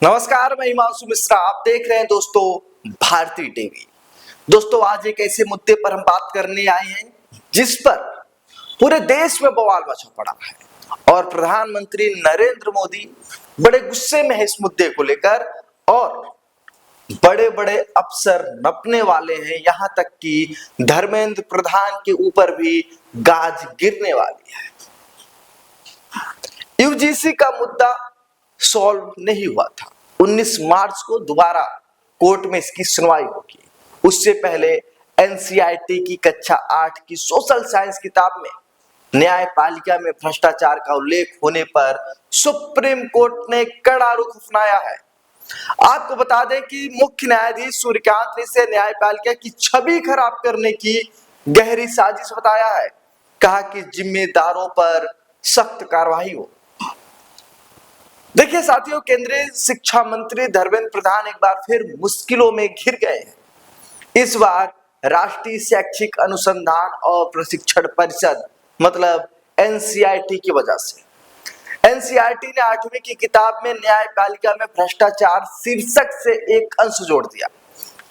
नमस्कार, मैं हिमांशु मिश्रा। आप देख रहे हैं दोस्तों भारती टीवी। दोस्तों, आज एक ऐसे मुद्दे पर हम बात करने आए हैं जिस पर पूरे देश में बवाल मचा पड़ा है और प्रधानमंत्री नरेंद्र मोदी बड़े गुस्से में है इस मुद्दे को लेकर और बड़े बड़े अफसर नपने वाले हैं। यहां तक कि धर्मेंद्र प्रधान के ऊपर भी गाज गिरने वाली है। यूजीसी का मुद्दा सॉल्व नहीं हुआ था। 19 मार्च को दोबारा कोर्ट में इसकी सुनवाई होगी। उससे पहले एनसीईआरटी की कक्षा 8 की सोशल साइंस किताब में न्यायपालिका में भ्रष्टाचार का उल्लेख होने पर सुप्रीम कोर्ट ने कड़ा रुख अपनाया है। आपको बता दें कि मुख्य न्यायाधीश सूर्यकांत ने इसे न्यायपालिका की छवि खराब करने की गहरी साजिश बताया है। कहा कि जिम्मेदारों पर सख्त कार्रवाई हो। देखिए साथियों, केंद्रीय शिक्षा मंत्री धर्मेंद्र प्रधान एक बार फिर मुश्किलों में घिर गए हैं। इस बार राष्ट्रीय शैक्षिक अनुसंधान और प्रशिक्षण परिषद मतलब एनसीईआरटी की वजह से। एनसीईआरटी ने 8वीं की किताब में न्यायपालिका में भ्रष्टाचार शीर्षक से एक अंश जोड़ दिया,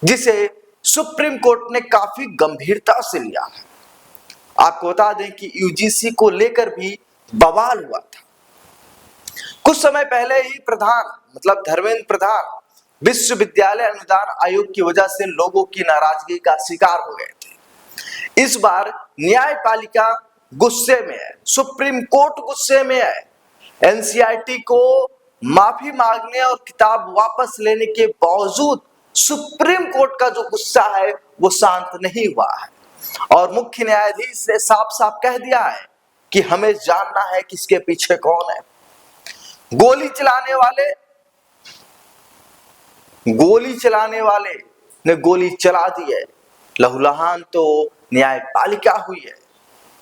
जिसे सुप्रीम कोर्ट ने काफी गंभीरता से लिया है। आपको बता दें कि यूजीसी को लेकर भी बवाल हुआ था। कुछ समय पहले ही धर्मेंद्र प्रधान विश्वविद्यालय अनुदान आयोग की वजह से लोगों की नाराजगी का शिकार हो गए थे। इस बार न्यायपालिका गुस्से में है, सुप्रीम कोर्ट गुस्से में है। एनसीईआरटी को माफी मांगने और किताब वापस लेने के बावजूद सुप्रीम कोर्ट का जो गुस्सा है वो शांत नहीं हुआ है और मुख्य न्यायाधीश ने साफ साफ कह दिया है कि हमें जानना है कि इसके पीछे कौन है। गोली चलाने वाले ने गोली चला दी है। लहूलुहान तो न्यायपालिका हुई है।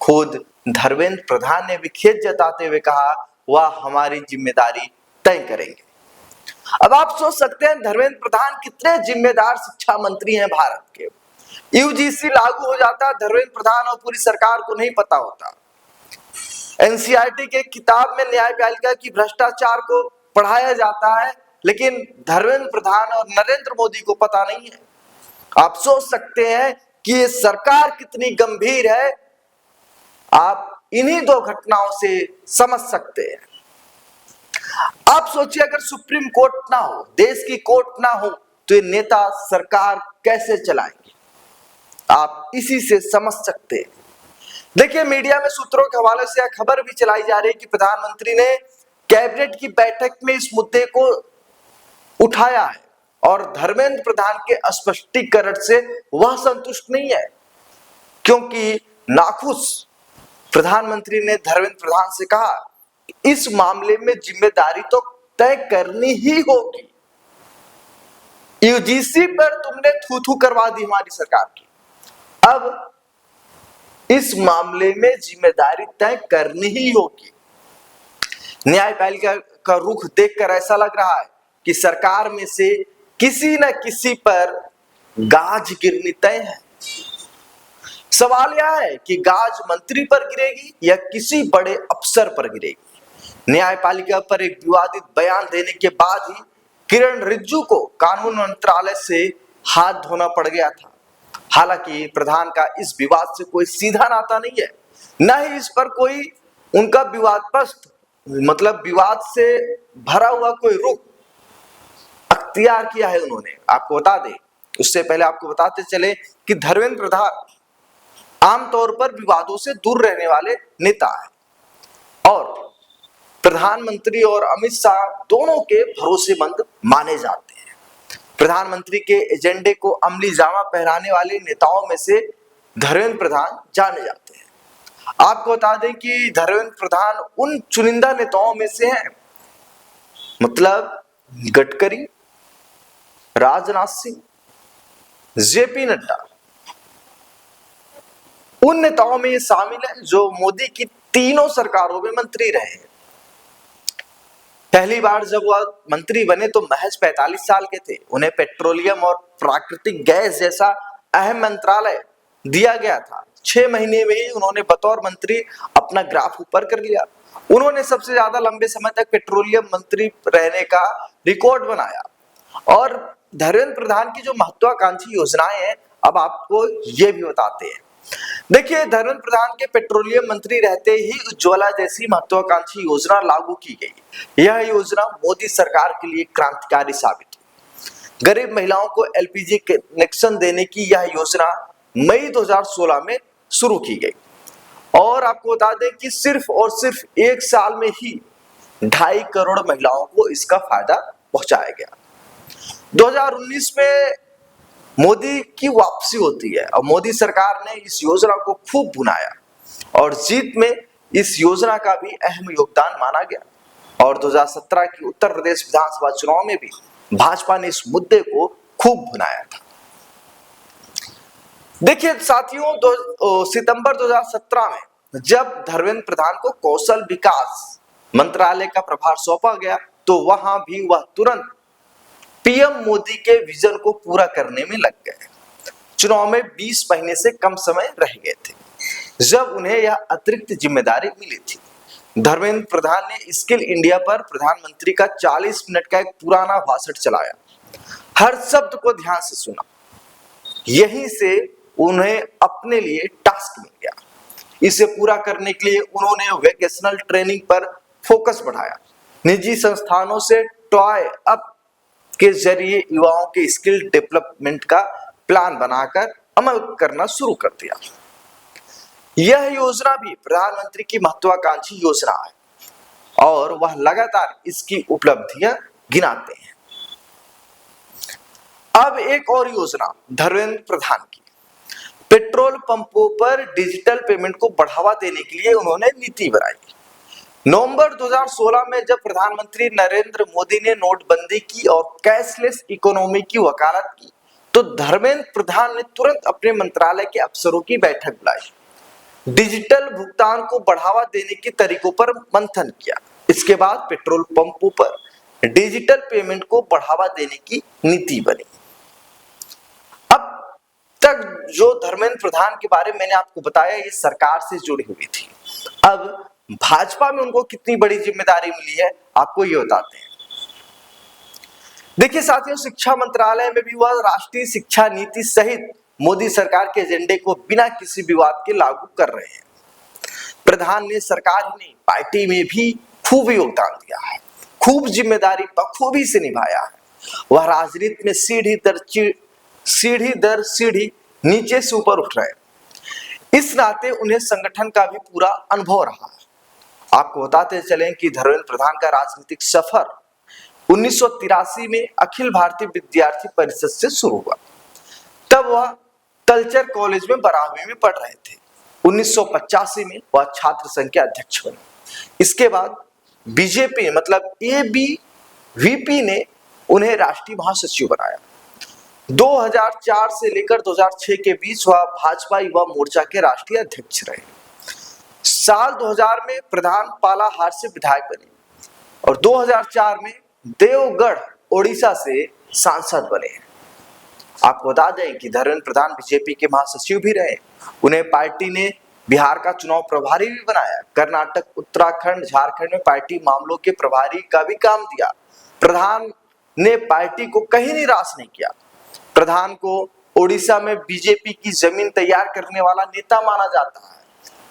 खुद धर्मेंद्र प्रधान ने भी खेद जताते हुए कहा, वह हमारी जिम्मेदारी तय करेंगे। अब आप सोच सकते हैं धर्मेंद्र प्रधान कितने जिम्मेदार शिक्षा मंत्री हैं भारत के। यूजीसी लागू हो जाता, धर्मेंद्र प्रधान और पूरी सरकार को नहीं पता होता। एनसीईआरटी के किताब में न्यायपालिका की भ्रष्टाचार को पढ़ाया जाता है, लेकिन धर्मेंद्र प्रधान और नरेंद्र मोदी को पता नहीं है। आप सोच सकते हैं कि ये सरकार कितनी गंभीर है। आप इन्हीं दो घटनाओं से समझ सकते हैं। आप सोचिए, अगर सुप्रीम कोर्ट ना हो, देश की कोर्ट ना हो, तो ये नेता सरकार कैसे चलाएंगे? आप इसी से समझ सकते हैं। देखिए, मीडिया में सूत्रों के हवाले से यह खबर भी चलाई जा रही है कि प्रधानमंत्री ने कैबिनेट की बैठक में इस मुद्दे को उठाया है और धर्मेंद्र प्रधान के स्पष्टीकरण से वह संतुष्ट नहीं है, क्योंकि नाखुश प्रधानमंत्री ने धर्मेंद्र प्रधान से कहा कि इस मामले में जिम्मेदारी तो तय करनी ही होगी। यूजीसी पर तुमने थू थू करवा दी हमारी सरकार की, अब इस मामले में जिम्मेदारी तय करनी ही होगी। न्यायपालिका का रुख देखकर ऐसा लग रहा है कि सरकार में से किसी न किसी पर गाज गिरनी तय है। सवाल यह है कि गाज मंत्री पर गिरेगी या किसी बड़े अफसर पर गिरेगी। न्यायपालिका पर एक विवादित बयान देने के बाद ही किरण रिजिजू को कानून मंत्रालय से हाथ धोना पड़ गया था। हालांकि प्रधान का इस विवाद से कोई सीधा नाता नहीं है, न ही इस पर कोई उनका विवाद से भरा हुआ कोई रुख अख्तियार किया है उन्होंने। आपको बता दें, उससे पहले आपको बताते चले कि धर्मेंद्र प्रधान आमतौर पर विवादों से दूर रहने वाले नेता है और प्रधानमंत्री और अमित शाह दोनों के भरोसेमंद माने जाते हैं। प्रधानमंत्री के एजेंडे को अमली जामा पहनाने वाले नेताओं में से धर्मेंद्र प्रधान जाने जाते हैं। आपको बता दें कि धर्मेंद्र प्रधान उन चुनिंदा नेताओं में से हैं, मतलब गडकरी, राजनाथ सिंह, जेपी नड्डा, उन नेताओं में ये शामिल है जो मोदी की तीनों सरकारों में मंत्री रहे हैं। पहली बार जब वह मंत्री बने तो महज 45 साल के थे। उन्हें पेट्रोलियम और प्राकृतिक गैस जैसा अहम मंत्रालय दिया गया था। 6 महीने में ही उन्होंने बतौर मंत्री अपना ग्राफ ऊपर कर लिया। उन्होंने सबसे ज्यादा लंबे समय तक पेट्रोलियम मंत्री रहने का रिकॉर्ड बनाया। और धर्मेंद्र प्रधान की जो महत्वाकांक्षी योजनाएं हैं, अब आपको ये भी बताते हैं। देखिए, धर्मेंद्र प्रधान के पेट्रोलियम मंत्री रहते ही उज्ज्वला जैसी महत्वाकांक्षी योजना लागू की गई। यह योजना मोदी सरकार के लिए क्रांतिकारी साबित हुई। गरीब महिलाओं को एलपीजी कनेक्शन देने की यह योजना मई 2016 में शुरू की गई और आपको बता दें कि सिर्फ और सिर्फ एक साल में ही 2.5 करोड़ महिलाओं को इसका फायदा पहुंचाया गया। 2019 में मोदी की वापसी होती है और मोदी सरकार ने इस योजना को खूब भुनाया और जीत में इस योजना का भी अहम योगदान माना गया। और 2017 की उत्तर प्रदेश विधानसभा चुनाव में भी भाजपा ने इस मुद्दे को खूब भुनाया था। देखिए साथियों, सितंबर 2017 में जब धर्मेंद्र प्रधान को कौशल विकास मंत्रालय का प्रभार सौंपा गया तो वहां भी वह तुरंत पीएम मोदी के विजन को पूरा करने में लग गए। चुनाव में 20 महीने से कम समय रह गए थे जब उन्हें यह अतिरिक्त जिम्मेदारी मिली थी। धर्मेंद्र प्रधान ने स्किल इंडिया पर प्रधानमंत्री का 40 मिनट का एक पुराना भाषण चलाया, हर शब्द को ध्यान से सुना। यहीं से उन्हें अपने लिए टास्क मिल गया। इसे पूरा करने के लिए उन्होंने वोकेशनल ट्रेनिंग पर फोकस बढ़ाया, निजी संस्थानों से टॉय अप के जरिए युवाओं के स्किल डेवलपमेंट का प्लान बनाकर अमल करना शुरू कर दिया। यह योजना भी प्रधानमंत्री की महत्वाकांक्षी योजना है और वह लगातार इसकी उपलब्धियां गिनाते हैं। अब एक और योजना धर्मेंद्र प्रधान की, पेट्रोल पंपों पर डिजिटल पेमेंट को बढ़ावा देने के लिए उन्होंने नीति बनाई। नवंबर 2016 में जब प्रधानमंत्री नरेंद्र मोदी ने नोटबंदी की और कैशलेस इकोनॉमी की वकालत की तो धर्मेंद्र प्रधान ने तुरंत अपने मंत्रालय के अफसरों की बैठक बुलाई। डिजिटल भुगतान को बढ़ावा देने के तरीकों पर मंथन किया। इसके बाद पेट्रोल पंपों पर डिजिटल पेमेंट को बढ़ावा देने की नीति बनी। अब तक जो धर्मेंद्र प्रधान के बारे में मैंने आपको बताया ये सरकार से जुड़ी हुई थी। अब भाजपा में उनको कितनी बड़ी जिम्मेदारी मिली है आपको ये बताते हैं। देखिए साथियों, शिक्षा मंत्रालय में भी वह राष्ट्रीय शिक्षा नीति सहित मोदी सरकार के एजेंडे को बिना किसी विवाद के लागू कर रहे हैं। प्रधान ने सरकार ही नहीं पार्टी में भी खूब योगदान दिया है, खूब जिम्मेदारी बखूबी से निभाया है। वह राजनीति में सीढ़ी दर सीढ़ी नीचे से ऊपर उठ रहे हैं। इस नाते उन्हें संगठन का भी पूरा अनुभव रहा है। आपको बताते चलें कि धर्मेंद्र प्रधान का राजनीतिक सफर 1983 में अखिल भारतीय विद्यार्थी परिषद से शुरू हुआ। तब वह कल्चर कॉलेज में बराहवीं में पढ़ रहे थे। 1985 में वह छात्र संघ के अध्यक्ष बने। इसके बाद बीजेपी मतलब एबीवीपी ने उन्हें राष्ट्रीय महासचिव बनाया। 2004 से लेकर 2006 के बीच वह भाजपा युवा मोर्चा के राष्ट्रीय अध्यक्ष रहे। साल 2000 में प्रधान पालाहार से विधायक बने और 2004 में देवगढ़ ओडिशा से सांसद बने। आपको बता दें कि धर्मेंद्र प्रधान बीजेपी के महासचिव भी रहे। उन्हें पार्टी ने बिहार का चुनाव प्रभारी भी बनाया। कर्नाटक, उत्तराखंड, झारखंड में पार्टी मामलों के प्रभारी का भी काम दिया। प्रधान ने पार्टी को कहीं निराश नहीं किया। प्रधान को ओडिशा में बीजेपी की जमीन तैयार करने वाला नेता माना जाता है।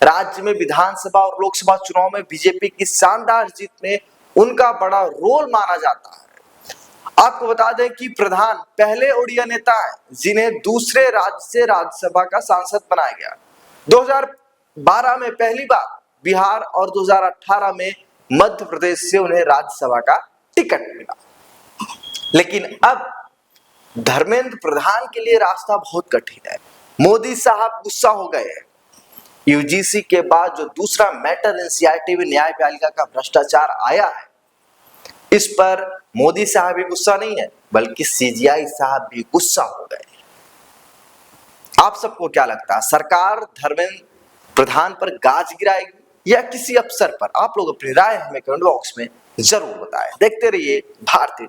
राज्य में विधानसभा और लोकसभा चुनाव में बीजेपी की शानदार जीत में उनका बड़ा रोल माना जाता है। आपको बता दें कि प्रधान पहले ओडिया नेता हैं जिन्हें दूसरे राज्य से राज्यसभा का सांसद बनाया गया। 2012 में पहली बार बिहार और 2018 में मध्य प्रदेश से उन्हें राज्यसभा का टिकट मिला। लेकिन अब धर्मेंद्र प्रधान के लिए रास्ता बहुत कठिन है। मोदी साहब गुस्सा हो गए हैं। यूजीसी के बाद जो दूसरा मैटर एनसीईआरटी में न्यायपालिका का भ्रष्टाचार आया है, इस पर मोदी साहब भी गुस्सा नहीं है बल्कि सीजीआई साहब भी गुस्सा हो गए। आप सबको क्या लगता है, सरकार धर्मेंद्र प्रधान पर गाज गिराएगी या किसी अफसर पर? आप लोग अपनी राय हमें कमेंट बॉक्स में जरूर बताएं। देखते रहिए भारतीय